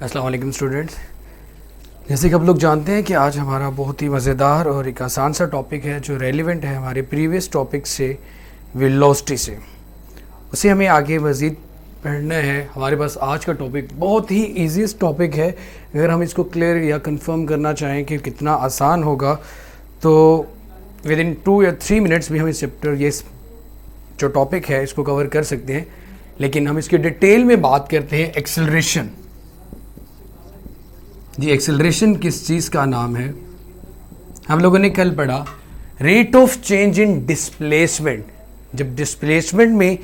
अस्सलाम वालेकुम स्टूडेंट्स। जैसे कि आप लोग जानते हैं कि आज हमारा बहुत ही मज़ेदार और एक आसान सा टॉपिक है जो रेलिवेंट है हमारे प्रीवियस टॉपिक से, वेलोसिटी से। उसे हमें आगे मज़ीद पढ़ना है। हमारे पास आज का टॉपिक बहुत ही ईजीएस्ट टॉपिक है। अगर हम इसको क्लियर या कंफर्म करना चाहें कि कितना आसान होगा तो विद इन 2 या 3 मिनट्स भी हम इस चैप्टर ये जो टॉपिक है इसको कवर कर सकते हैं। लेकिन हम इसके डिटेल में बात करते हैं एक्सेलरेशन। जी, एक्सेलरेशन किस चीज़ का नाम है? हम लोगों ने कल पढ़ा rate of change in displacement. जब डिस्प्लेसमेंट में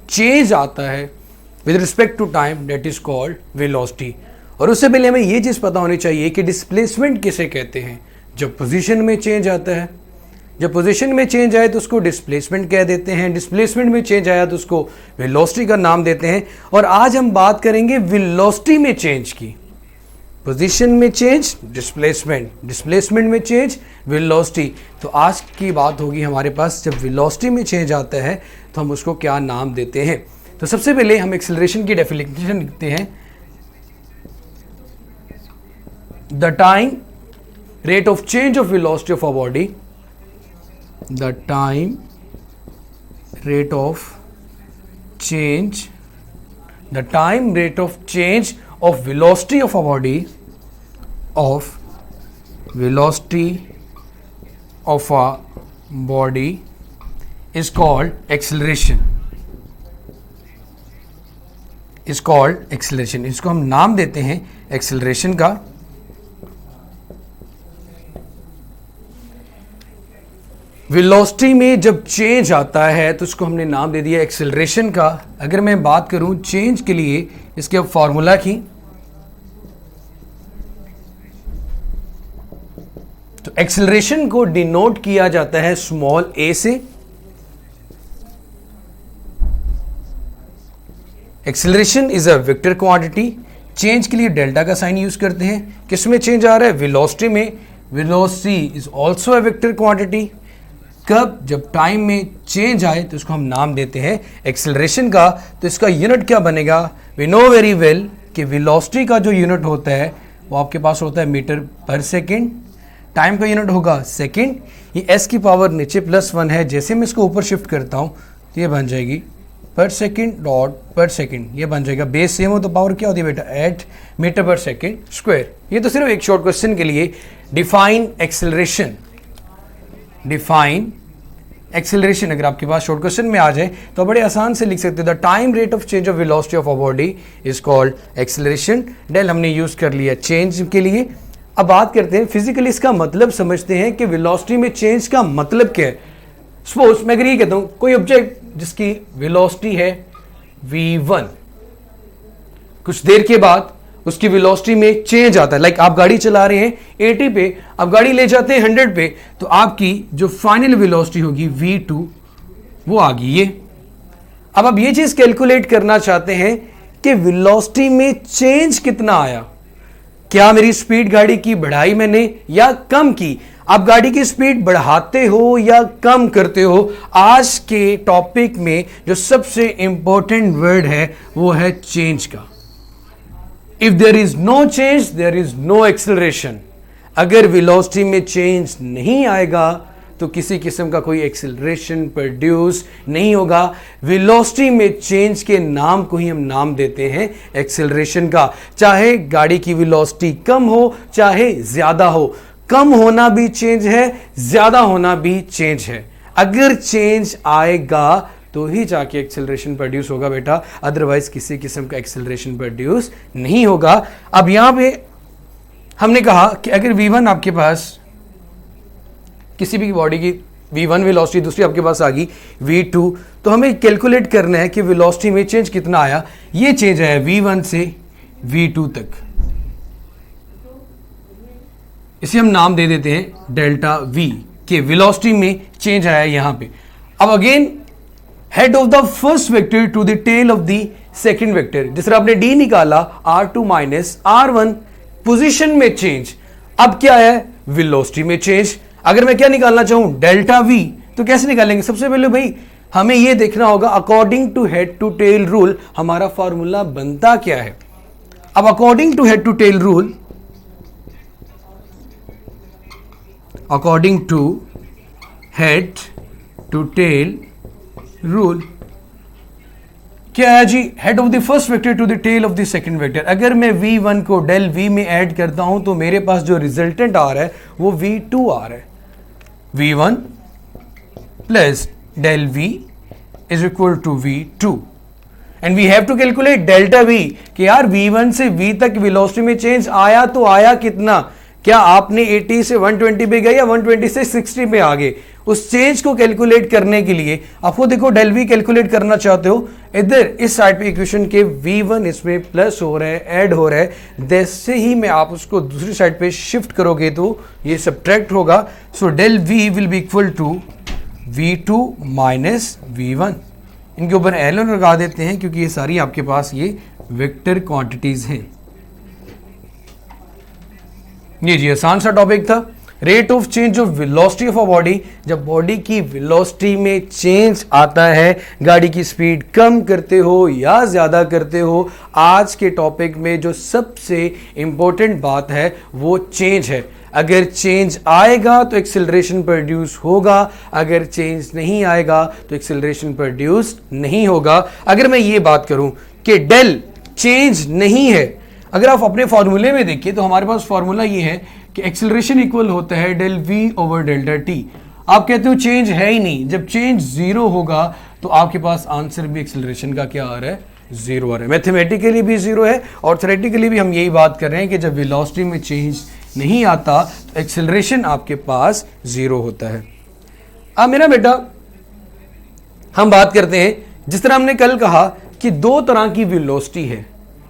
चेंज आता है with respect to time, that is called velocity. और उससे पहले हमें ये चीज़ पता होनी चाहिए कि डिस्प्लेसमेंट किसे कहते हैं। जब पोजीशन में चेंज आता है, जब पोजीशन में चेंज आए तो उसको डिस्प्लेसमेंट कह देते हैं। डिस्प्लेसमेंट में चेंज आया तो उसको वेलोसिटी का नाम देते हैं। और आज हम बात करेंगे वेलोसिटी में चेंज की। पोजीशन में चेंज डिस्प्लेसमेंट, डिस्प्लेसमेंट में चेंज वेलोसिटी। तो आज की बात होगी हमारे पास जब वेलोसिटी में चेंज आता है तो हम उसको क्या नाम देते हैं। तो सबसे पहले हम एक्सेलरेशन की डेफिनेशन लिखते हैं। The time rate of change of velocity of a body, the time rate of change, the time rate of change of velocity of a body, of velocity of a body is called acceleration, is called acceleration। इसको हम नाम देते हैं acceleration का। Velocity में जब change आता है तो उसको हमने नाम दे दिया एक्सेलरेशन का। अगर मैं बात करूं चेंज के लिए इसके अब फॉर्मूला की, तो एक्सेलरेशन को डिनोट किया जाता है स्मॉल ए से। Acceleration is a vector quantity. Change के लिए डेल्टा का साइन यूज करते हैं। किसमें चेंज आ रहा है? वेलोसिटी में। Velocity is also a vector quantity. कब? जब टाइम में चेंज आए तो इसको हम नाम देते हैं एक्सेलरेशन का। तो इसका यूनिट क्या बनेगा? वी नो वेरी वेल कि वेलोसिटी का जो यूनिट होता है वो आपके पास होता है मीटर पर सेकेंड। टाइम का यूनिट होगा सेकेंड। ये एस की पावर नीचे +1 है। जैसे मैं इसको ऊपर शिफ्ट करता हूँ तो ये बन जाएगी पर सेकेंड डॉट पर सेकेंड। ये बन जाएगा बेस सेम हो तो पावर क्या होती है बेटा? 8 मीटर पर सेकेंड स्क्वायर। ये तो सिर्फ एक शॉर्ट क्वेश्चन के लिए। डिफाइन एक्सेलरेशन, डिफाइन एक्सेलरेशन अगर आपके पास शॉर्ट क्वेश्चन में आ जाए तो बड़े आसान से लिख सकते हो। The time rate of change of velocity of a body is called acceleration. Del हमने यूज कर लिया चेंज के लिए। अब बात करते हैं फिजिकली इसका मतलब समझते हैं कि वेलोसिटी में चेंज का मतलब क्या है। सपोज मैं अगर ये कहता हूं कोई ऑब्जेक्ट जिसकी वेलोसिटी है v1, कुछ देर के बाद उसकी वेलोसिटी में चेंज आता है। लाइक आप गाड़ी चला रहे हैं 80 पे, आप गाड़ी ले जाते हैं 100 पे, तो आपकी जो फाइनल वेलोसिटी होगी v2 वो आ गई। ये अब आप ये चीज कैलकुलेट करना चाहते हैं कि वेलोसिटी में चेंज कितना आया। क्या मेरी स्पीड गाड़ी की बढ़ाई मैंने या कम की? आप गाड़ी की स्पीड बढ़ाते हो या कम करते हो? आज के टॉपिक में जो सबसे इंपॉर्टेंट वर्ड है वो है चेंज का। If there is no change there is no acceleration. अगर वेलोसिटी में चेंज नहीं आएगा तो किसी किस्म का कोई एक्सेलरेशन प्रोड्यूस नहीं होगा। वेलोसिटी में चेंज के नाम को ही हम नाम देते हैं एक्सेलरेशन का। चाहे गाड़ी की वेलोसिटी कम हो चाहे ज्यादा हो, कम होना भी चेंज है, ज्यादा होना भी चेंज है। अगर चेंज आएगा तो ही जाके एक्सेलरेशन प्रोड्यूस होगा बेटा, अदरवाइज किसी किस्म का एक्सेलरेशन प्रोड्यूस नहीं होगा। अब यहां पे हमने कहा कि अगर v1 आपके पास किसी भी बॉडी की v1 वेलोसिटी, दूसरी आपके पास आ गई v2, तो हमें कैलकुलेट करना है कि वेलोसिटी में चेंज कितना आया। ये चेंज आया v1 से v2 तक। इसे हम नाम दे देते हैं डेल्टा v के वेलोसिटी में चेंज आया यहां पे। अब again head of the first vector to the tail of the second vector. जिस तरह आपने d निकाला r2 माइनस r1, पोजीशन में चेंज। अब क्या है? वेलोसिटी में चेंज। अगर मैं क्या निकालना चाहूं? डेल्टा v, तो कैसे निकालेंगे? सबसे पहले भाई हमें यह देखना होगा according to head to tail rule हमारा फॉर्मूला बनता क्या है। अब according to head to tail rule, according to head to tail rule क्या है जी, head of the first vector to the tail of the second vector. अगर मैं v1 को डेल v में ऐड करता हूं तो मेरे पास जो रिजल्टेंट आ रहा है वो v2 आ रहा है। v1 plus del v is equal to v2 and we have to calculate delta v कि यार v1 से v तक वेलोसिटी में चेंज आया तो आया कितना, क्या आपने 80 से 120 पे गए या 120 से 60 पे आ गए। उस चेंज को कैलकुलेट करने के लिए आपको देखो डेल v कैलकुलेट करना चाहते हो, इधर इस साइड पे इक्वेशन के v1 इसमें प्लस हो रहा है, ऐड हो रहा है, जैसे ही मैं आप उसको दूसरी साइड पे शिफ्ट करोगे तो ये सब्ट्रैक्ट होगा। So del v will be equal to v2 minus v1। इनके ऊपर एलन लगा देते हैं क्योंकि ये सारी आपके पास ये वेक्टर क्वांटिटीज हैं। ये जी आसान सा टॉपिक था। Rate of change of velocity of a body, जब बॉडी की वेलोसिटी में चेंज आता है, गाड़ी की स्पीड कम करते हो या ज्यादा करते हो, आज के टॉपिक में जो सबसे इंपॉर्टेंट बात है वो चेंज है। अगर चेंज आएगा तो एक्सेलरेशन प्रोड्यूस होगा, अगर चेंज नहीं आएगा तो एक्सेलरेशन प्रोड्यूस नहीं होगा। अगर मैं ये बात करूं कि डेल चेंज नहीं है, अगर आप अपने फॉर्मूले में देखिए तो हमारे पास फॉर्मूला ये है कि एक्सेलरेशन इक्वल होता है del v over delta t. आप कहते हो चेंज है ही नहीं, जब चेंज जीरो होगा तो आपके पास आंसर भी एक्सेलरेशन का क्या आ रहा है, जीरो आ रहा है। मैथमेटिकली भी जीरो है और थ्योरेटिकली भी हम यही बात कर रहे हैं कि जब वेलोसिटी में चेंज नहीं आता तो एक्सेलरेशन आपके पास जीरो होता है। अब मेरा बेटा हम बात करते हैं, जिस तरह हमने कल कहा कि दो तरह की वेलोसिटी है,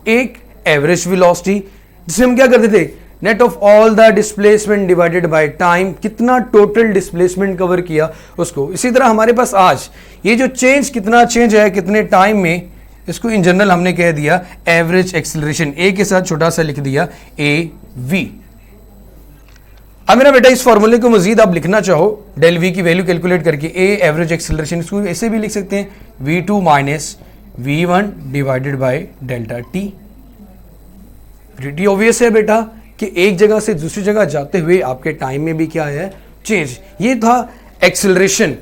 एक एवरेज वेलोसिटी जिसे हम क्या करते थे, net of all the displacement divided by time, कितना टोटल डिस्प्लेसमेंट कवर किया उसको। इसी तरह हमारे पास आज ये जो चेंज, कितना चेंज है कितने टाइम में, इसको इन जनरल हमने कह दिया एवरेज एक्सेलरेशन, ए के साथ छोटा सा लिख दिया ए वी। अब मेरा बेटा इस फॉर्मूले को मजीद आप लिखना चाहो, डेल वी की वैल्यू कैलकुलेट करके ए एवरेज एक्सेलरेशन, इसको ऐसे भी लिख सकते हैं v2 minus v1 divided by delta T. Pretty obvious है बेटा कि एक जगह से दूसरी जगह जाते हुए आपके टाइम में भी क्या है, चेंज। ये था एक्सेलरेशन।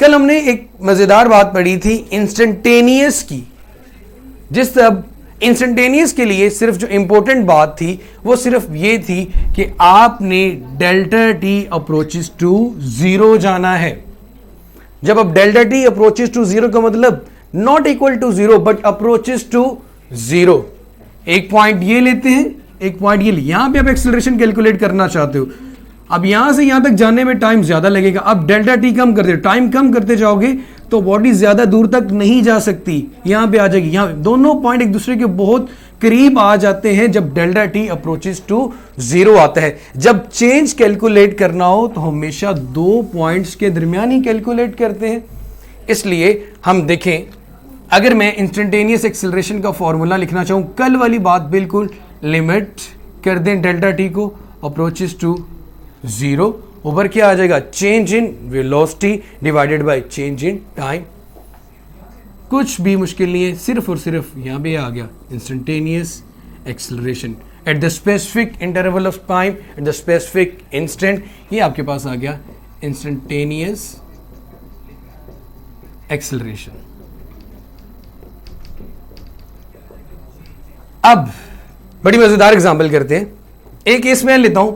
कल हमने एक मजेदार बात पढ़ी थी इंस्टेंटेनियस की, जिस तरह इंस्टेंटेनियस के लिए सिर्फ जो इंपॉर्टेंट बात थी वो सिर्फ ये थी कि आपने delta t approaches to zero जाना है। जब अब delta t approaches to zero का मतलब not equal to zero but approaches to zero. एक पॉइंट ये लेते हैं, एक पॉइंट ये, यहां पे आप एक्सेलरेशन कैलकुलेट करना चाहते हो। अब यहां से यहां तक जाने में टाइम ज्यादा लगेगा, अब डेल्टा टी कम करते, टाइम कम करते जाओगे तो बॉडी ज्यादा दूर तक नहीं जा सकती, यहां पे आ जाएगी। यहां दोनों पॉइंट एक दूसरे के बहुत करीब आ जाते हैं जब delta t approaches to zero आता है। जब चेंज कैलकुलेट करना हो तो हमेशा दो पॉइंट्स के दरमियान ही कैलकुलेट करते हैं। इसलिए हम देखें, अगर मैं इंस्टेंटेनियस एक्सेलरेशन का फॉर्मूला लिखना चाहूं, कल वाली बात बिल्कुल लिमिट कर दें डेल्टा टी को अप्रोचेस टू जीरो, ऊपर क्या आ जाएगा, change in velocity divided by change in time. कुछ भी मुश्किल नहीं है, सिर्फ और सिर्फ यहां पे आ गया instantaneous acceleration at the specific interval of time, at the specific instant. ये आपके पास आ गया इंस्टेंटेनियस एक्सेलरेशन। अब बड़ी मजेदार एग्जांपल करते हैं। एक केस मैं लेता हूं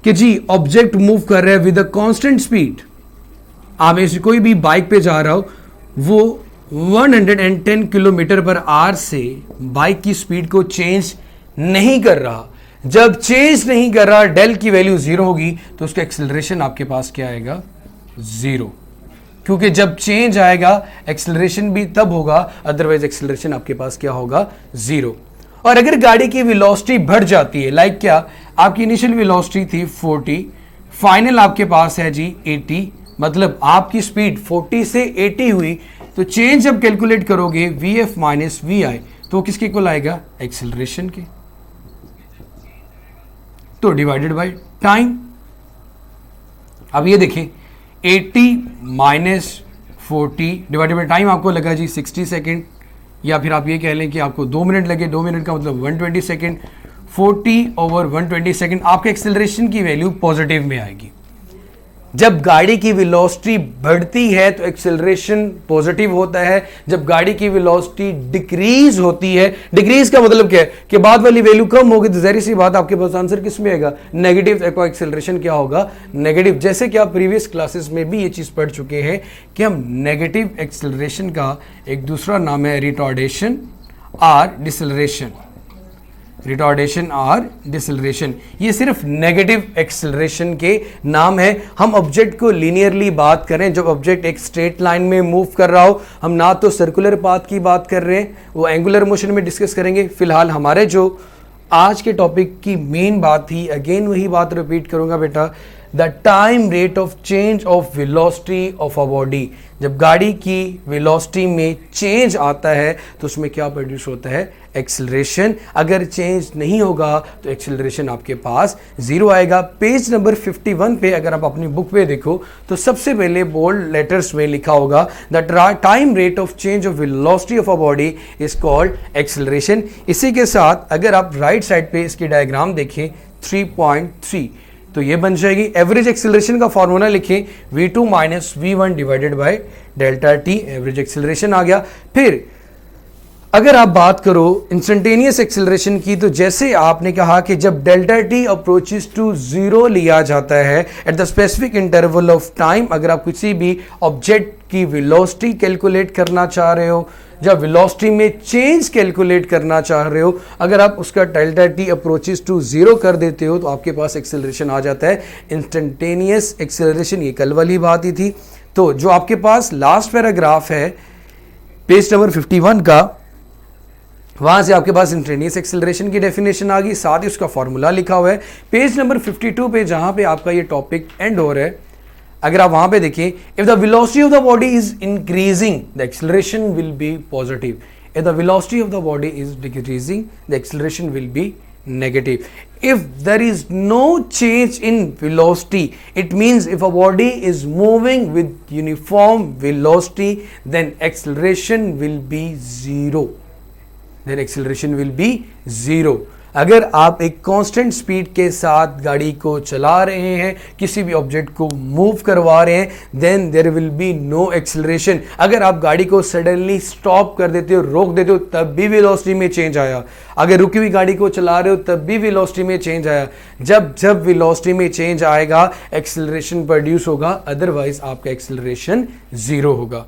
कि जी ऑब्जेक्ट मूव कर रहा है विद अ कांस्टेंट स्पीड। आप ऐसे कोई भी बाइक पे जा रहा हो, वो 110 किलोमीटर पर आवर से बाइक की स्पीड को चेंज नहीं कर रहा। जब चेंज नहीं कर रहा, डेल की वैल्यू जीरो होगी तो उसका एक्सेलरेशन आपके पास क्या आएगा, जीरो। क्योंकि जब चेंज आएगा एक्सेलरेशन भी तब होगा, अदरवाइज एक्सेलरेशन आपके पास क्या होगा, जीरो। और अगर गाड़ी की वेलोसिटी बढ़ जाती है, लाइक क्या, आपकी इनिशियल वेलोसिटी थी 40, फाइनल आपके पास है जी 80, मतलब आपकी स्पीड 40 से 80 हुई, तो चेंज जब कैलकुलेट करोगे vf माइनस vi तो किसके इक्वल आएगा, एक्सेलरेशन के, तो डिवाइडेड बाय टाइम। अब ये देखें 80 माइनस 40 डिवाइडेड बाय टाइम आपको लगा जी 60 सेकेंड, या फिर आप ये कह लें कि आपको 2 मिनट लगे, 2 मिनट का मतलब 120 सेकेंड, 40/120 सेकेंड, आपके एक्सेलरेशन की वैल्यू पॉजिटिव में आएगी। जब गाड़ी की वेलोसिटी बढ़ती है तो एक्सेलरेशन पॉजिटिव होता है, जब गाड़ी की वेलोसिटी डिक्रीज होती है, डिक्रीज का मतलब क्या है कि बाद वाली वैल्यू कम होगी, तो जहरी सी बात आपके पास आंसर किस में आएगा, नेगेटिव। एक्सेलरेशन क्या होगा, नेगेटिव। जैसे कि आप प्रीवियस क्लासेस में भी ये चीज पढ़ चुके हैं कि हम नेगेटिव एक्सेलरेशन का एक दूसरा नाम है रिटार्डेशन और डिसेलरेशन। रिटार्डेशन और डिसेलरेशन, ये सिर्फ नेगेटिव एक्सेलरेशन के नाम है। हम ऑब्जेक्ट को लीनियरली बात करें, जब ऑब्जेक्ट एक स्ट्रेट लाइन में मूव कर रहा हो, हम ना तो सर्कुलर पाथ की बात कर रहे हैं, वो एंगुलर मोशन में डिस्कस करेंगे। फिलहाल हमारे जो आज के टॉपिक की मेन बात थी, अगेन वही बात रिपीट करूंगा बेटा, the time rate of change of velocity of a body. जब गाड़ी की वेलोसिटी में चेंज आता है तो उसमें क्या प्रोड्यूस होता है, एक्सेलरेशन। अगर चेंज नहीं होगा तो एक्सेलरेशन आपके पास 0 आएगा। पेज नंबर 51 पे अगर आप अपनी बुक पे देखो तो सबसे पहले बोल्ड लेटर्स में लिखा होगा the time rate of change of velocity of a body is called acceleration. इसी के साथ अगर आप राइट साइड पे इसकी डायग्राम देखें 3.3 तो ये बन जाएगी। एवरेज एक्सेलरेशन का फॉर्मूला लिखें v2 minus v1 divided by delta t, average acceleration आ गया। फिर अगर आप बात करो इंस्टेंटेनियस एक्सेलरेशन की, तो जैसे आपने कहा कि जब डेल्टा टी अप्रोचेस टू 0 लिया जाता है eight the specific interval of time, अगर आप किसी भी ऑब्जेक्ट की वेलोसिटी कैलकुलेट करना चाह रहे हो, जब वेलोसिटी में चेंज कैलकुलेट करना चाह रहे हो, अगर आप उसका डेल्टा टी अप्रोचेस टू 0 कर देते हो तो आपके पास एक्सेलरेशन आ जाता है इंस्टेंटेनियस एक्सेलरेशन। ये कल वाली बात ही थी। तो जो आपके पास लास्ट पैराग्राफ है पेज नंबर 51 का, वहां से आपके पास इंस्टेंटेनियस एक्सेलरेशन की डेफिनेशन आ गई, साथ ही उसका फॉर्मूला लिखा हुआ है। पेज नंबर 52 पे जहां पे आपका ये टॉपिक एंड हो रहा है, अगर आप वहां पे देखें, if the velocity of the body is increasing the acceleration will be positive, if the velocity of the body is decreasing the acceleration will be negative. If there is no change in velocity, it means if a body is moving with uniform velocity, then acceleration will be 0. Then acceleration will be 0. अगर आप एक constant speed के साथ गाड़ी को चला रहे हैं, किसी भी ऑब्जेक्ट को मूव करवा रहे हैं, then there will be no acceleration. अगर आप गाड़ी को सडनली स्टॉप कर देते हो, रोक देते हो, तब भी वेलोसिटी में चेंज आया। अगर रुकी हुई गाड़ी को चला रहे हो तब भी वेलोसिटी में चेंज आया। जब जब वेलोसिटी में चेंज आएगा एक्सेलरेशन प्रोड्यूस होगा, अदरवाइज आपका एक्सेलरेशन 0 होगा।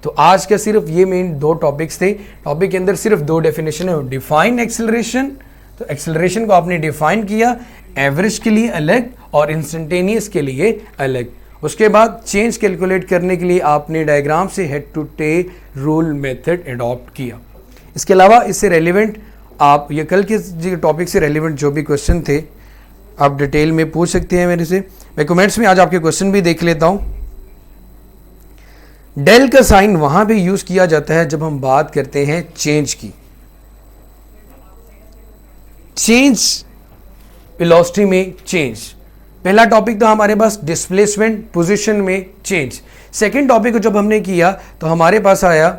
तो आज का सिर्फ ये मेन 2 टॉपिक्स थे। टॉपिक के अंदर सिर्फ 2 डेफिनेशन है, डिफाइन एक्सेलरेशन, तो एक्सेलरेशन को आपने डिफाइन किया, एवरेज के लिए अलग और इंस्टेंटेनियस के लिए अलग। उसके बाद चेंज कैलकुलेट करने के लिए आपने डायग्राम से head to tail rule method adopt किया। इसके अलावा इससे रेलिवेंट आप ये कल के टॉपिक से रेलिवेंट जो भी क्वेश्चन थे आप डिटेल में पूछ सकते हैं मेरे से। मैं कमेंट्स में आज आपके क्वेश्चन भी देख लेता हूं। डेल का साइन वहां पे यूज किया जाता है जब हम बात करते हैं चेंज की, चेंज वेलोसिटी में चेंज। पहला टॉपिक तो हमारे पास डिस्प्लेसमेंट पोजीशन में चेंज। सेकंड टॉपिक को जब हमने किया तो हमारे पास आया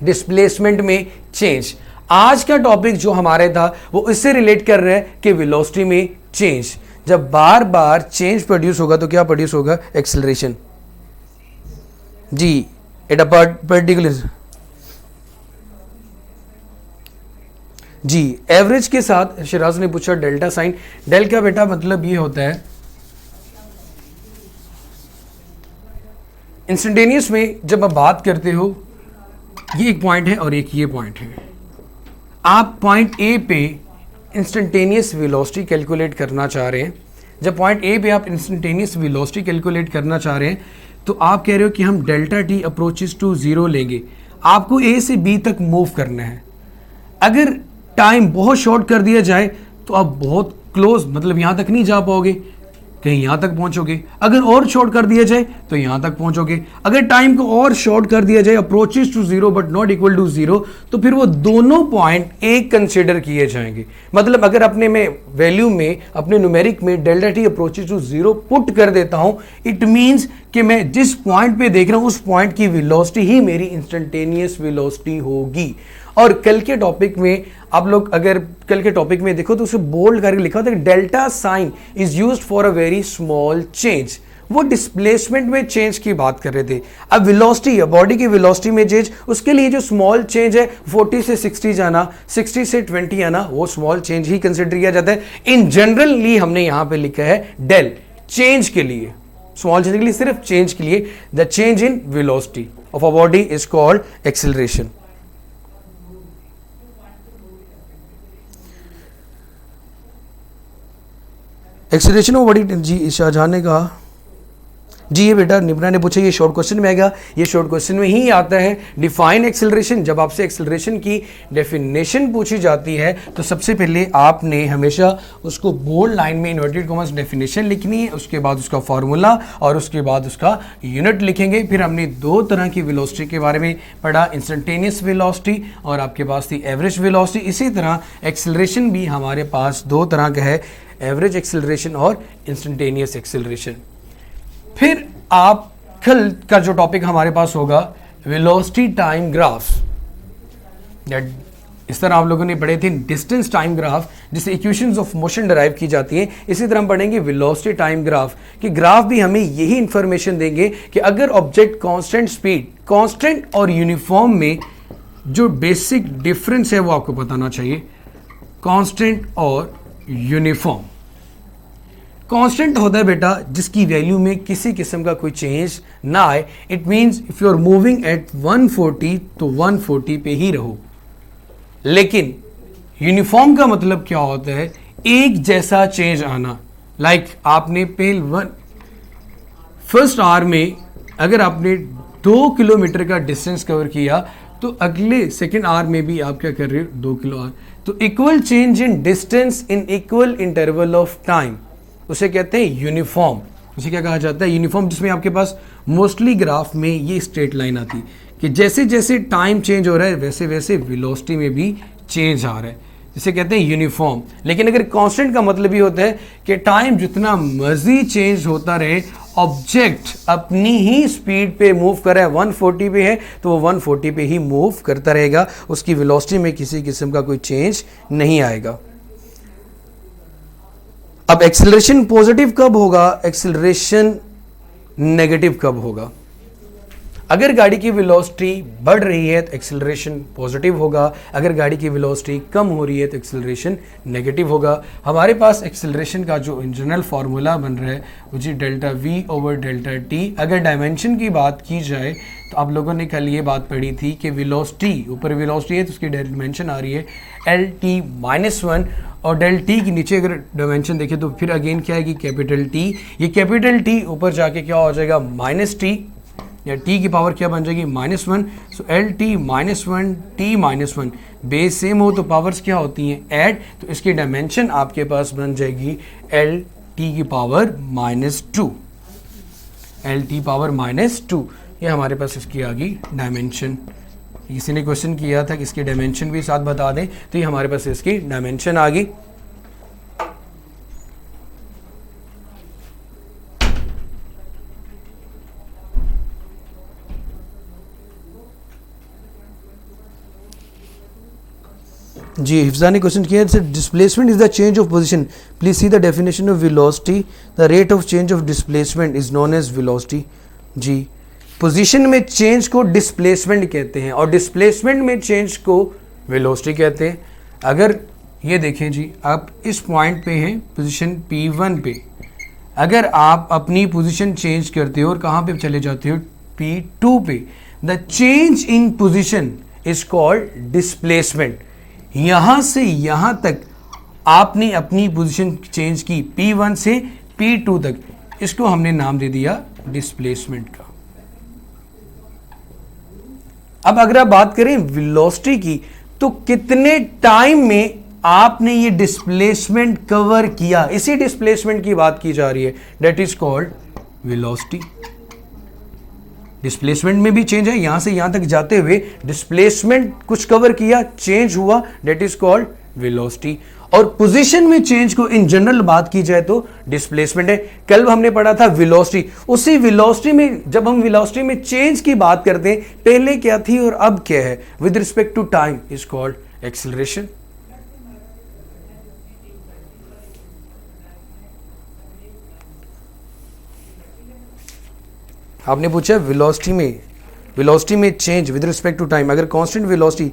डिस्प्लेसमेंट में चेंज। आज का टॉपिक जो हमारे था वो इससे रिलेट कर रहा है कि वेलोसिटी में चेंज। जब बार बार चेंज प्रोड्यूस होगा तो क्या प्रोड्यूस होगा, एक्सेलरेशन। जी एट अ पर्टिकुलर, जी एवरेज के साथ शिराज ने पूछा डेल्टा साइन। डेल का बेटा मतलब ये होता है इंस्टेंटेनियस में जब आप बात करते हो, ये एक पॉइंट है और एक ये पॉइंट है। आप पॉइंट ए पे इंस्टेंटेनियस वेलोसिटी कैलकुलेट करना चाह रहे हैं। जब पॉइंट ए पे आप इंस्टेंटेनियस वेलोसिटी कैलकुलेट करना चाह रहे हैं तो आप कह रहे हो कि हम डेल्टा टी अप्रोचेस टू 0 लेंगे। आपको ए से बी तक मूव करना है। अगर टाइम बहुत शॉर्ट कर दिया जाए तो आप बहुत क्लोज, मतलब यहां तक नहीं जा पाओगे। कहीं यहां तक पहुंचोगे, अगर और शॉर्ट कर दिया जाए तो यहां तक पहुंचोगे, अगर टाइम को और शॉर्ट कर दिया जाए approaches to zero but not equal to zero, तो फिर वो दोनों पॉइंट एक कंसीडर किए जाएंगे। मतलब अगर अपने में वैल्यू में अपने न्यूमेरिक में delta t approaches to zero put कर देता हूं, इट मींस कि मैं जिस पॉइंट पे देख रहा हूं उस पॉइंट की वेलोसिटी ही मेरी इंस्टेंटेनियस वेलोसिटी होगी। और कल के टॉपिक में आप लोग अगर कल के टॉपिक में देखो तो उसे बोल्ड करके लिखा होता है, delta sign is used for a very small change. वो डिस्प्लेसमेंट में चेंज की बात कर रहे थे। अब वेलोसिटी, बॉडी की वेलोसिटी में चेंज, उसके लिए जो स्मॉल चेंज है 40 से 60 जाना, 60 से 20 आना, वो स्मॉल चेंज ही कंसिडर किया जाता है। इन जनरली हमने यहां पे लिखा है डेल, चेंज के लिए, स्मॉल चेंज के लिए, सिर्फ चेंज के लिए, the change in velocity of a body is called acceleration. Acceleration of body, जी शाहजहां ने कहा जी, ये बेटा निपना ने पूछा, ये शॉर्ट क्वेश्चन में आएगा, ये शॉर्ट क्वेश्चन में ही आता है। डिफाइन एक्सेलरेशन, जब आपसे एक्सेलरेशन की डेफिनेशन पूछी जाती है तो सबसे पहले आपने हमेशा उसको बोल्ड लाइन में इन्वर्टेड कॉमर्स डेफिनेशन लिखनी है, उसके बाद उसका फार्मूला और उसके बाद उसका यूनिट लिखेंगे। फिर हमने दो तरह की वेलोसिटी के बारे में पढ़ा, इंस्टेंटेनियस वेलोसिटी और आपके पास थी एवरेज वेलोसिटी। इसी तरह एक्सेलरेशन भी हमारे पास दो तरह का है, एवरेज एक्सेलरेशन और इंस्टेंटेनियस एक्सेलरेशन। फिर आप कल का जो टॉपिक हमारे पास होगा वेलोसिटी टाइम ग्राफ्स, इस तरह आप लोगों ने पढ़े थे डिस्टेंस टाइम ग्राफ, जिससे इक्वेशंस ऑफ मोशन डिराइव की जाती हैं। इसी तरह हम पढ़ेंगे वेलोसिटी टाइम ग्राफ, कि ग्राफ भी हमें यही इंफॉर्मेशन देंगे कि अगर ऑब्जेक्ट कांस्टेंट स्पीड, कांस्टेंट और यूनिफॉर्म में जो बेसिक डिफरेंस है वो आपको बताना चाहिए, कांस्टेंट और यूनिफॉर्म। कांस्टेंट होता है बेटा जिसकी वैल्यू में किसी किस्म का कोई चेंज ना आए। It means if you are moving at 140 तो 140 पे ही रहो। लेकिन यूनिफॉर्म का मतलब क्या होता है, एक जैसा चेंज आना। लाइक आपने फर्स्ट आवर में अगर आपने 2 किलोमीटर का डिस्टेंस कवर किया तो अगले सेकेंड आवर में भी आप क्या कर रहे हो, 2 किलो आवर। तो equal change in distance in equal interval of time, उसे कहते हैं यूनिफॉर्म। उसे क्या कहा जाता है, यूनिफॉर्म, जिसमें आपके पास मोस्टली ग्राफ में ये स्ट्रेट लाइन आती कि जैसे जैसे टाइम चेंज हो रहा है वैसे वैसे वेलोसिटी में भी चेंज आ रहा है, जिसे कहते हैं यूनिफॉर्म। लेकिन अगर कांस्टेंट का मतलब ये होता है कि टाइम जितना मर्जी चेंज होता रहे, ऑब्जेक्ट अपनी ही स्पीड पे मूव कर रहा है, 140 पे है तो वो 140 पे ही मूव करता रहेगा, उसकी वेलोसिटी में किसी किस्म का कोई चेंज नहीं आएगा। अब एक्सेलरेशन पॉजिटिव कब होगा, एक्सेलरेशन नेगेटिव कब होगा? अगर गाड़ी की वेलोसिटी बढ़ रही है तो एक्सेलरेशन पॉजिटिव होगा, अगर गाड़ी की वेलोसिटी कम हो रही है तो एक्सेलरेशन नेगेटिव होगा। हमारे पास एक्सेलरेशन का जो जनरल फार्मूला बन रहा है वो जी delta v over delta t. अगर डायमेंशन की बात की जाए तो आप लोगों ने कल ये बात पढ़ी थी कि वेलोसिटी, ऊपर वेलोसिटी है तो उसकी डायमेंशन आ रही है LT-1 और डेल टी के नीचे अगर डायमेंशन देखें तो फिर अगेन क्या आएगी, कैपिटल टी। ये कैपिटल टी ऊपर जाके क्या हो जाएगा, माइनस टी, या टी की पावर क्या बन जाएगी, -1। सो LT-1 T-1, बेस सेम हो तो पावर्स क्या होती हैं, ऐड, तो इसकी डायमेंशन आपके पास बन जाएगी LT की पावर -2, LT पावर -2। ये हमारे पास इसकी आ गई डायमेंशन। किसी ने क्वेश्चन किया था कि इसकी डायमेंशन भी साथ बता दें, तो ये हमारे पास इसकी डायमेंशन आ गई। जी हिफ्जा ने क्वेश्चन किया, displacement is the change of position, please see the definition of velocity, the rate of change of displacement is known as velocity. जी पोजीशन में चेंज को डिस्प्लेसमेंट कहते हैं और डिस्प्लेसमेंट में चेंज को वेलोसिटी कहते हैं। अगर ये देखें जी, आप इस पॉइंट पे हैं पोजीशन P1 पे, अगर आप अपनी पोजीशन चेंज करते हो और कहाँ पे चले जाते हो, P2 पे, the change in position is called displacement. यहां से यहां तक आपने अपनी पोजीशन चेंज की P1 से P2 तक, इसको हमने नाम दे दिया डिस्प्लेसमेंट का। अब अगर आप बात करें वेलोसिटी की, तो कितने टाइम में आपने ये डिस्प्लेसमेंट कवर किया, इसी डिस्प्लेसमेंट की बात की जा रही है, that is called velocity. Displacement में भी चेंज है, यहां से यहां तक जाते हुए डिस्प्लेसमेंट कुछ कवर किया, चेंज हुआ, दैट इज कॉल्ड वेलोसिटी। और पोजीशन में चेंज को इन जनरल बात की जाए तो डिस्प्लेसमेंट है। कल हमने पढ़ा था वेलोसिटी, उसी वेलोसिटी में जब हम वेलोसिटी में चेंज की बात करते हैं, पहले क्या थी और अब क्या है with respect to time, is called acceleration. आपने पूछा वेलोसिटी में change with respect to time, अगर कांस्टेंट वेलोसिटी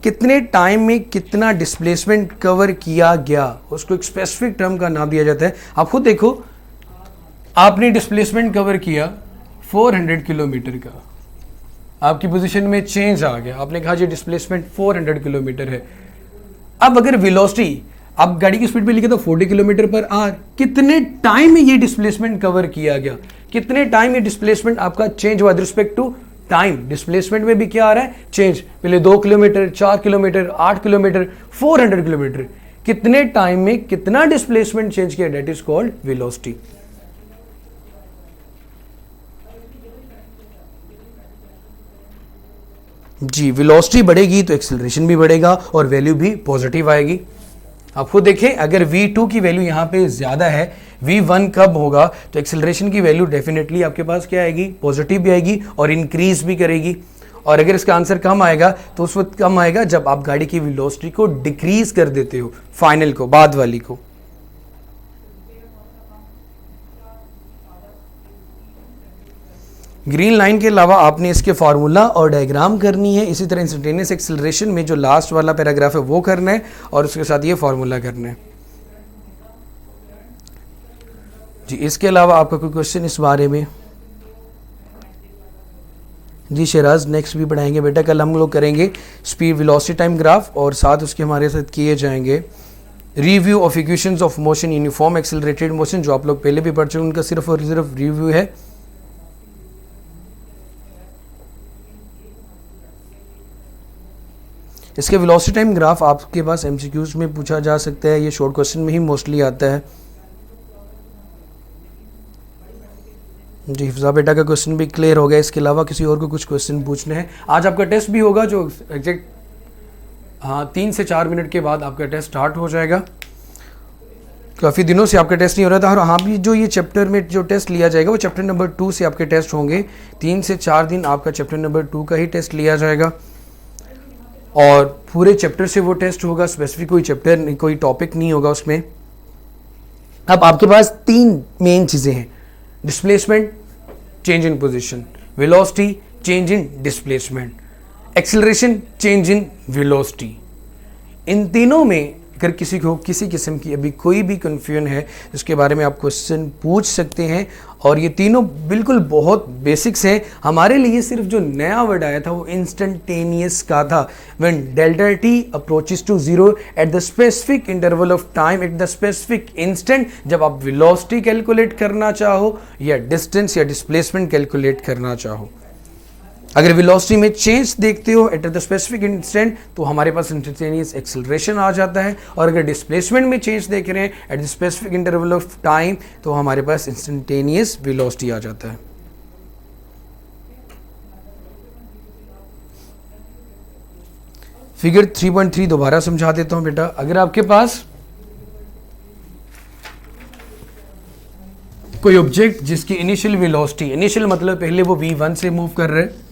कितने टाइम में कितना डिस्प्लेसमेंट कवर किया गया, उसको एक स्पेसिफिक टर्म का नाम दिया जाता है। आप खुद देखो, आपने डिस्प्लेसमेंट कवर किया 400 किलोमीटर का, आपकी पोजीशन में चेंज आ गया, आपने कहा जी डिस्प्लेसमेंट 400 किलोमीटर है। अब अगर वेलोसिटी आप गाड़ी की स्पीड पे लिखे तो 40 किलोमीटर पर आवर, कितने टाइम में ये डिस्प्लेसमेंट कवर किया गया, कितने टाइम में डिस्प्लेसमेंट आपका चेंज हुआ with respect to time. Displacement में भी क्या आ रहा है, चेंज। पहले 2 किलोमीटर, 4 किलोमीटर, 8 किलोमीटर, 400 किलोमीटर, कितने टाइम में कितना डिस्प्लेसमेंट चेंज किया, दैट इज कॉल्ड वेलोसिटी। जी, वेलोसिटी बढ़ेगी तो एक्सेलरेशन भी बढ़ेगा और वैल्यू भी पॉजिटिव आएगी। आप खुद देखें, अगर v2 की वैल्यू यहाँ पे ज़्यादा है, v1 कब होगा, तो एक्सेलरेशन की वैल्यू डेफिनेटली आपके पास क्या आएगी, पॉजिटिव भी आएगी और इंक्रीज भी करेगी। और अगर इसका आंसर कम आएगा तो उस वक्त कम आएगा जब आप गाड़ी की वेलोसिटी को डिक्रीज कर देते हो, फाइनल को, बाद वाली को। ग्रीन लाइन के अलावा आपने इसके फार्मूला और डायग्राम करनी है। इसी तरह इंस्टेंटेनियस एक्सेलरेशन में जो लास्ट वाला पैराग्राफ है वो करना है और उसके साथ ये फार्मूला करना है। जी, इसके अलावा आपका कोई क्वेश्चन इस बारे में? जी शहराज, नेक्स्ट भी पढ़ाएंगे बेटा, कल हम लोग करेंगे स्पीड वेलोसिटी टाइम ग्राफ और साथ उसके हमारे साथ किए जाएंगे review of equations of motion uniform accelerated motion, जो आप लोग पहले भी पढ़ चुके, उनका सिर्फ और सिर्फ रिव्यू है। इसके वेलोसिटी टाइम ग्राफ आपके पास एमसीक्यूज में पूछा जा सकता है, ये शॉर्ट क्वेश्चन में ही मोस्टली आता है। जी, हिफ्जा बेटा का क्वेश्चन भी क्लियर हो गया। इसके अलावा किसी और को कुछ क्वेश्चन पूछने हैं? आज आपका टेस्ट भी होगा जो एग्जैक्ट 3 से 4 मिनट के बाद आपका टेस्ट स्टार्ट हो जाएगा। काफ़ी दिनों से आपका टेस्ट नहीं हो रहा था और हाँ भी जो ये चैप्टर में जो टेस्ट लिया जाएगा वो चैप्टर नंबर 2 से आपके टेस्ट होंगे। 3 से 4 दिन आपका चैप्टर नंबर 2 का ही टेस्ट लिया जाएगा और पूरे चैप्टर से वो टेस्ट होगा, स्पेसिफिक कोई चैप्टर कोई टॉपिक नहीं होगा उसमें। अब आपके पास 3 मेन चीज़ें हैं, displacement, change in position, velocity, change in displacement, acceleration, change in velocity. इन तीनों में अगर किसी को किसी किस्म की अभी कोई भी कन्फ्यूजन है इसके बारे में आप क्वेश्चन पूछ सकते हैं और ये तीनों बिल्कुल बहुत बेसिक्स हैं। हमारे लिए सिर्फ जो नया वर्ड आया था वो इंस्टेंटेनियस का था। When delta t approaches to zero at the specific interval of time at the specific instant, जब आप वेलोसिटी कैलकुलेट करना चाहो या डिस्टेंस या डिस्प्लेसमेंट कैलकुलेट करना चाहो। अगर वेलोसिटी में चेंज देखते हो एट द स्पेसिफिक इंस्टेंट तो हमारे पास इंस्टेंटेनियस एक्सेलरेशन आ जाता है और अगर डिस्प्लेसमेंट में चेंज देख रहे हैं eight the specific interval of time तो हमारे पास इंस्टेंटेनियस वेलोसिटी आ जाता है। फिगर 3.3 दोबारा समझा देता हूं बेटा। अगर आपके पास कोई ऑब्जेक्ट जिसकी इनिशियल वेलोसिटी, इनिशियल मतलब पहले वो v1 से मूव कर रहे हैं,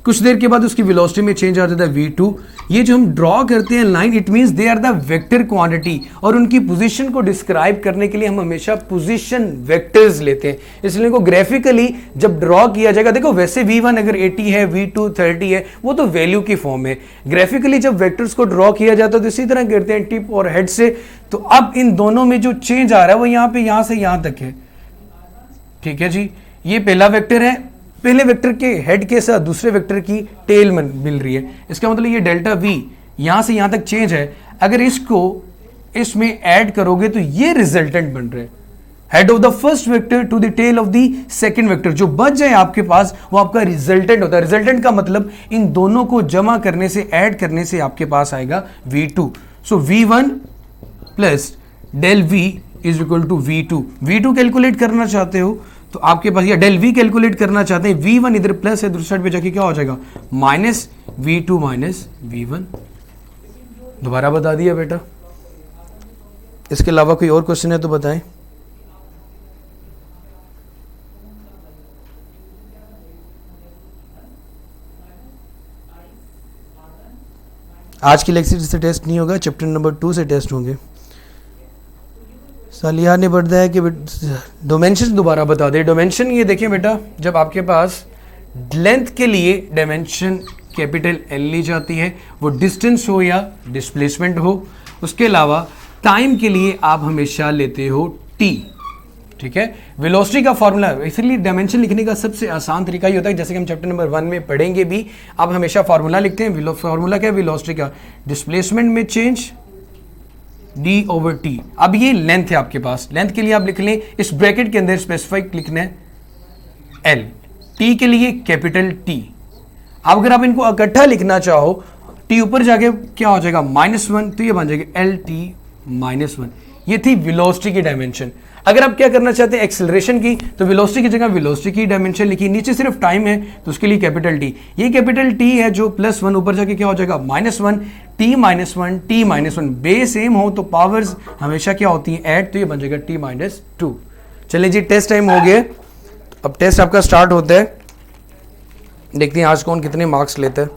कुछ देर के बाद उसकी वेलोसिटी में चेंज आ जाता है v2। ये जो हम ड्रॉ करते हैं line, it means they are the vector quantity और उनकी पोजीशन को डिस्क्राइब करने के लिए हम हमेशा पोजीशन वेक्टर्स लेते हैं। इसलिए इनको ग्राफिकली जब ड्रॉ किया जाएगा, देखो वैसे v1 अगर 80 है, v2 30 है, वो तो वैल्यू की फॉर्म है। ग्राफिकली जब वेक्टर्स को ड्रॉ किया जाता है तो इसी तरह करते हैं टिप और हेड से। तो अब इन दोनों में जो चेंज आ रहा है वो यहाँ पे यहाँ से यहाँ तक है, ठीक है जी। ये पहला वेक्टर है, पहले वेक्टर के हेड के साथ दूसरे वेक्टर की टेल मिल रही है। इसका मतलब ये डेल्टा v यहां से यहां तक चेंज है। अगर इसको इसमें ऐड करोगे तो ये रिजल्टेंट बन रहा head of the first vector to the tail of the second vector. जो बच जाए आपके पास वो आपका रिजल्टेंट होता है। रिजल्टेंट का मतलब इन दोनों को जमा करने से, ऐड करने से आपके पास आएगा v2। So v1 plus del v is equal to v2। v2 calculate करना चाहते हो तो आपके पास, या डेल v कैलकुलेट करना चाहते हैं, v1 इधर प्लस है, दूसरी साइड पे जाके क्या हो जाएगा माइनस v2 माइनस v1। दोबारा बता दिया बेटा। इसके अलावा कोई और क्वेश्चन है तो बताएं। आज की लेक्चर से टेस्ट नहीं होगा, चैप्टर नंबर 2 से टेस्ट होंगे। सालिया ने बढ़ता है कि डायमेंशन दोबारा बता दे। डायमेंशन ये देखिए बेटा, जब आपके पास लेंथ के लिए डायमेंशन कैपिटल एल ली जाती है, वो डिस्टेंस हो या डिस्प्लेसमेंट हो। उसके अलावा टाइम के लिए आप हमेशा लेते हो टी, ठीक है। वेलोसिटी का फॉर्मूला, इसलिए डायमेंशन लिखने का सबसे आसान तरीका ही होता है, जैसे कि हम चैप्टर नंबर 1 में पढ़ेंगे भी, आप हमेशा फॉर्मूला लिखते हैं। फॉर्मूला क्या है वेलोसिटी का? डिस्प्लेसमेंट में चेंज d ओवर टी। अब ये लेंथ है आपके पास, लेंथ के लिए आप लिख लें, इस ब्रैकेट के अंदर स्पेसिफाइक लिखना है l, टी के लिए कैपिटल टी। अब अगर आप इनको इकट्ठा लिखना चाहो, टी ऊपर जाके क्या हो जाएगा -1, तो ये बन जाएगा एल टी -1। ये थी वेलोसिटी की डायमेंशन। अगर आप क्या करना चाहते हैं एक्सेलरेशन की, तो वेलोसिटी की जगह वेलोसिटी की डायमेंशन लिखी, नीचे सिर्फ टाइम है तो उसके लिए कैपिटल टी। ये कैपिटल टी है जो +1, ऊपर जाके क्या हो जाएगा -1, t -1 t -1। बेस सेम हो तो पावर्स हमेशा क्या होती है ऐड, तो ये बन जाएगा t -2। चलिए जी, टेस्ट टाइम हो गया। अब टेस्ट आपका स्टार्ट होता है, देखते हैं आज कौन कितने मार्क्स लेता है।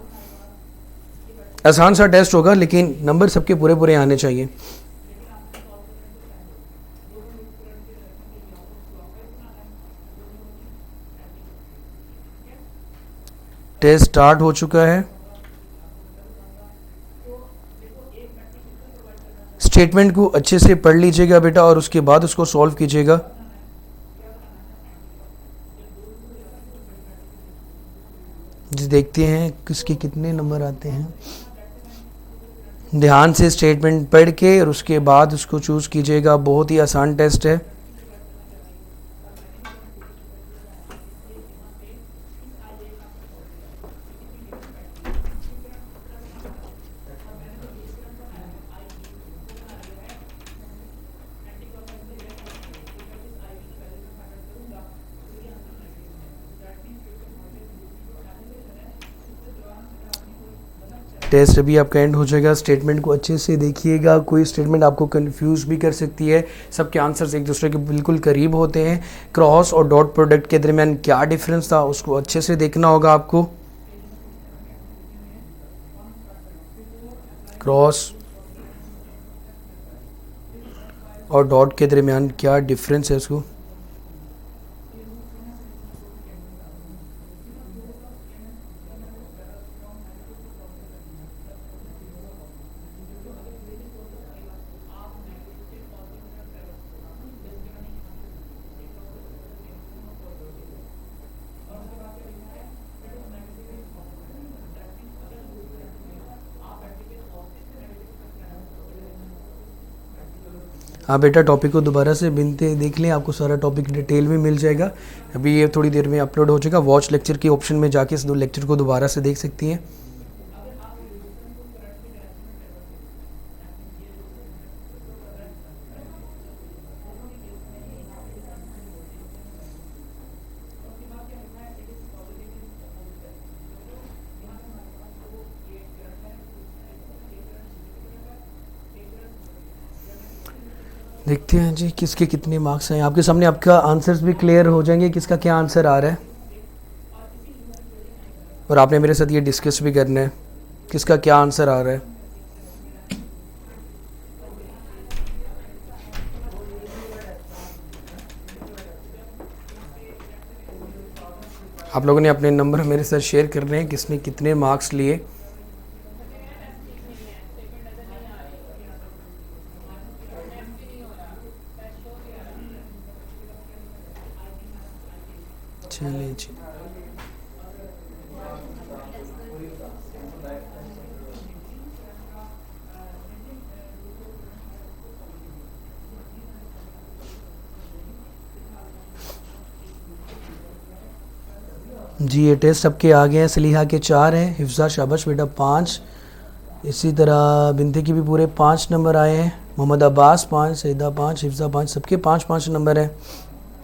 आसान सा टेस्ट होगा लेकिन नंबर सबके पूरे पूरे आने चाहिए। टेस्ट स्टार्ट हो चुका है। स्टेटमेंट को अच्छे से पढ़ लीजिएगा बेटा और उसके बाद उसको सॉल्व कीजिएगा। देखते हैं किसके कितने नंबर आते हैं। ध्यान से स्टेटमेंट पढ़ के और उसके बाद उसको चूज कीजिएगा। बहुत ही आसान टेस्ट है। टेस्ट अभी आपका एंड हो जाएगा। स्टेटमेंट को अच्छे से देखिएगा, कोई स्टेटमेंट आपको कंफ्यूज भी कर सकती है। सबके आंसर्स एक दूसरे के बिल्कुल करीब होते हैं। क्रॉस और डॉट प्रोडक्ट के दरमियान क्या डिफरेंस था उसको अच्छे से देखना होगा आपको। क्रॉस और डॉट के दरमियान क्या डिफरेंस है उसको। हाँ बेटा, टॉपिक को दोबारा से बिनते देख लें, आपको सारा टॉपिक डिटेल में मिल जाएगा। अभी ये थोड़ी देर में अपलोड हो जाएगा। वॉच लेक्चर के ऑप्शन में जाके इस 2 लेक्चर को दोबारा से देख सकती हैं। देखते हैं जी किसके कितने मार्क्स हैं। आपके सामने आपका आंसर्स भी क्लियर हो जाएंगे, किसका क्या आंसर आ रहा है, और आपने मेरे साथ ये डिस्कस भी करना है किसका क्या आंसर आ रहा है। आप लोगों ने अपने नंबर मेरे साथ शेयर करने हैं, किसने कितने मार्क्स लिए। चलिए जी, जी ये टेस्ट सबके आ गए हैं। सलीहा के 4 हैं, हिफ्ज़ा शाबाश बेटा 5, इसी तरह बिनते की भी पूरे 5 नंबर आए हैं। मोहम्मद अब्बास 5, सईदा 5, हिफ्ज़ा 5, सबके 5-5 नंबर हैं।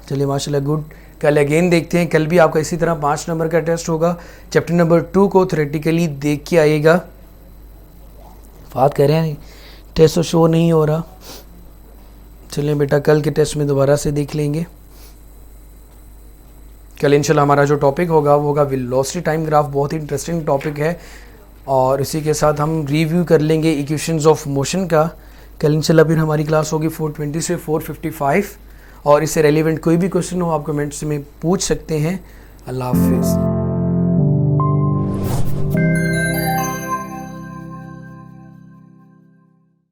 चलिए माशाल्लाह गुड। कल अगेन देखते हैं, कल भी आपका इसी तरह 5 नंबर का टेस्ट होगा। चैप्टर नंबर 2 को थ्योरेटिकली देख के आइएगा। बात कह रहे हैं टेस्ट तो शो नहीं हो रहा। चलिए बेटा कल के टेस्ट में दोबारा से देख लेंगे। कल इंशाल्लाह हमारा जो टॉपिक होगा वो होगा वेलोसिटी टाइम ग्राफ। बहुत ही इंटरेस्टिंग टॉपिक है और इसी के साथ हम रिव्यू कर लेंगे इक्वेशंस ऑफ मोशन का। कल इंशाल्लाह फिर हमारी क्लास होगी 420 से 455 और इससे रेलिवेंट कोई भी क्वेश्चन हो आप कमेंट्स में पूछ सकते हैं। अल्लाह हाफिज़।